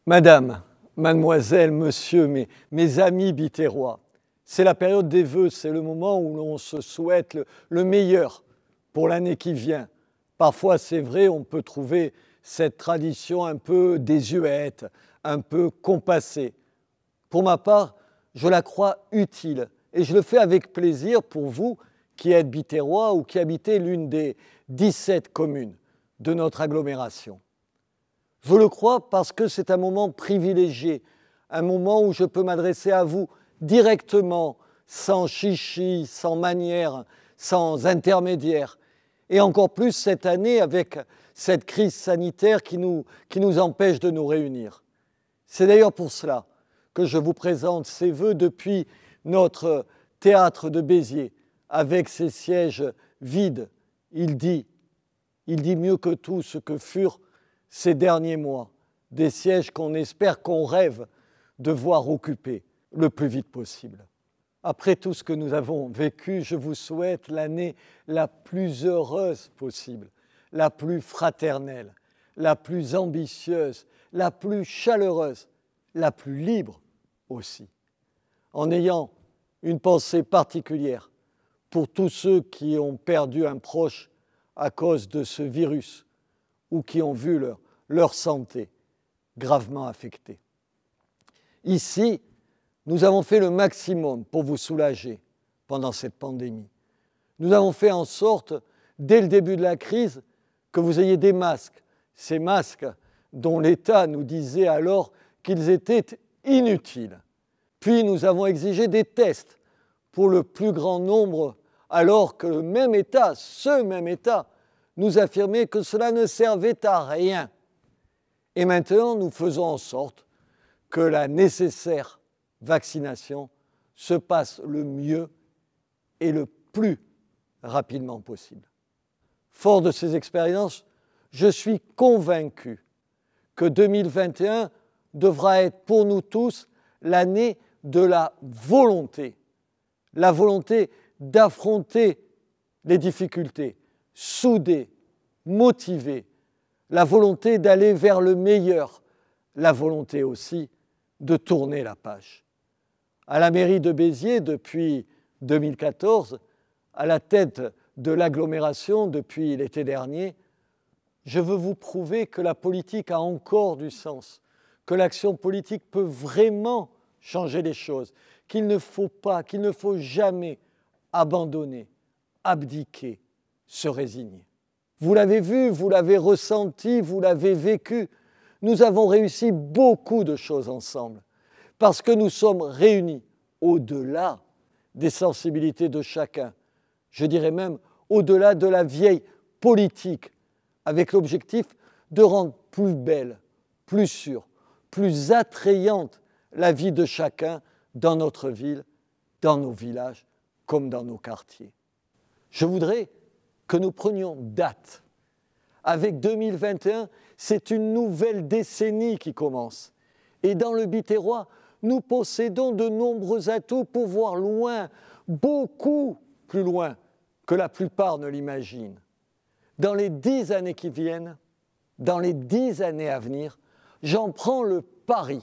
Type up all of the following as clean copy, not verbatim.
Madame, mademoiselle, monsieur, mes amis biterrois, c'est la période des vœux, c'est le moment où l'on se souhaite le meilleur pour l'année qui vient. Parfois, c'est vrai, on peut trouver cette tradition un peu désuète, un peu compassée. Pour ma part, je la crois utile et je le fais avec plaisir pour vous qui êtes biterrois ou qui habitez l'une des 17 communes de notre agglomération. Je le crois parce que c'est un moment privilégié, un moment où je peux m'adresser à vous directement, sans chichi, sans manière, sans intermédiaire. Et encore plus cette année avec cette crise sanitaire qui nous empêche de nous réunir. C'est d'ailleurs pour cela que je vous présente ces vœux depuis notre théâtre de Béziers, avec ses sièges vides. Il dit mieux que tout ce que furent ces derniers mois, des sièges qu'on espère, qu'on rêve de voir occupés le plus vite possible. Après tout ce que nous avons vécu, je vous souhaite l'année la plus heureuse possible, la plus fraternelle, la plus ambitieuse, la plus chaleureuse, la plus libre aussi. En ayant une pensée particulière pour tous ceux qui ont perdu un proche à cause de ce virus ou qui ont vu leur santé gravement affectée. Ici, nous avons fait le maximum pour vous soulager pendant cette pandémie. Nous avons fait en sorte, dès le début de la crise, que vous ayez des masques. Ces masques dont l'État nous disait alors qu'ils étaient inutiles. Puis nous avons exigé des tests pour le plus grand nombre, alors que le même État, ce même État, nous affirmait que cela ne servait à rien. Et maintenant, nous faisons en sorte que la nécessaire vaccination se passe le mieux et le plus rapidement possible. Fort de ces expériences, je suis convaincu que 2021 devra être pour nous tous l'année de la volonté d'affronter les difficultés, soudés, motivés, la volonté d'aller vers le meilleur, la volonté aussi de tourner la page. À la mairie de Béziers, depuis 2014, à la tête de l'agglomération depuis l'été dernier, je veux vous prouver que la politique a encore du sens, que l'action politique peut vraiment changer les choses, qu'il ne faut jamais abandonner, abdiquer, se résigner. Vous l'avez vu, vous l'avez ressenti, vous l'avez vécu. Nous avons réussi beaucoup de choses ensemble parce que nous sommes réunis au-delà des sensibilités de chacun. Je dirais même au-delà de la vieille politique, avec l'objectif de rendre plus belle, plus sûre, plus attrayante la vie de chacun dans notre ville, dans nos villages, comme dans nos quartiers. Je voudrais que nous prenions date. Avec 2021, c'est une nouvelle décennie qui commence. Et dans le Biterrois, nous possédons de nombreux atouts pour voir loin, beaucoup plus loin que la plupart ne l'imaginent. Dans les 10 années qui viennent, dans les 10 années à venir, j'en prends le pari.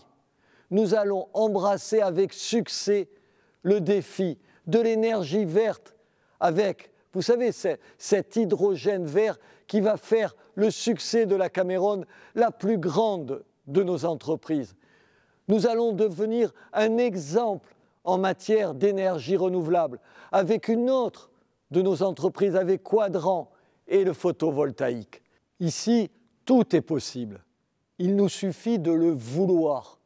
Nous allons embrasser avec succès le défi de l'énergie verte avec, vous savez, cet hydrogène vert qui va faire le succès de la Cameron, la plus grande de nos entreprises. Nous allons devenir un exemple en matière d'énergie renouvelable avec une autre de nos entreprises, avec Quadrant et le photovoltaïque. Ici, tout est possible. Il nous suffit de le vouloir.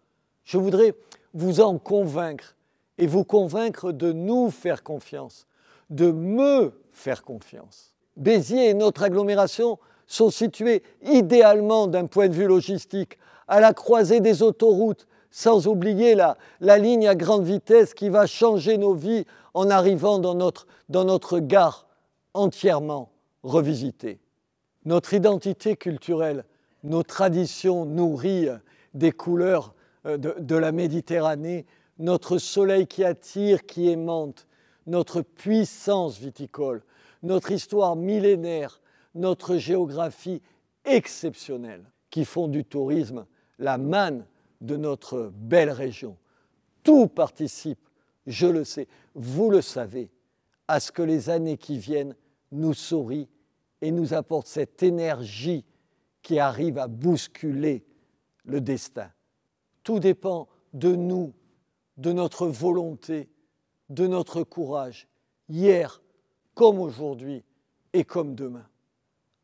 Je voudrais vous en convaincre et vous convaincre de nous faire confiance, de me faire confiance. Béziers et notre agglomération sont situés idéalement d'un point de vue logistique, à la croisée des autoroutes, sans oublier la ligne à grande vitesse qui va changer nos vies en arrivant dans notre gare entièrement revisitée. Notre identité culturelle, nos traditions nourries des couleurs de la Méditerranée, notre soleil qui attire, qui aimante, notre puissance viticole, notre histoire millénaire, notre géographie exceptionnelle, qui font du tourisme la manne de notre belle région. Tout participe, je le sais, vous le savez, à ce que les années qui viennent nous sourient et nous apportent cette énergie qui arrive à bousculer le destin. Tout dépend de nous, de notre volonté, de notre courage, hier comme aujourd'hui et comme demain.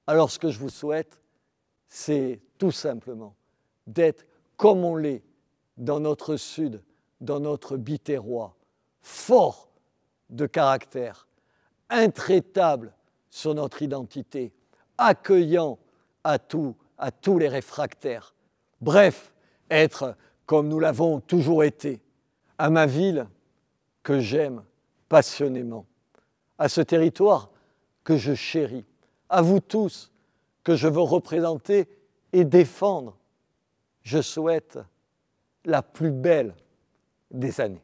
Alors ce que je vous souhaite, c'est tout simplement d'être comme on l'est dans notre sud, dans notre biterrois, fort de caractère, intraitable sur notre identité, accueillant à tous les réfractaires. Bref, être comme nous l'avons toujours été, à ma ville que j'aime passionnément, à ce territoire que je chéris, à vous tous que je veux représenter et défendre. Je souhaite la plus belle des années.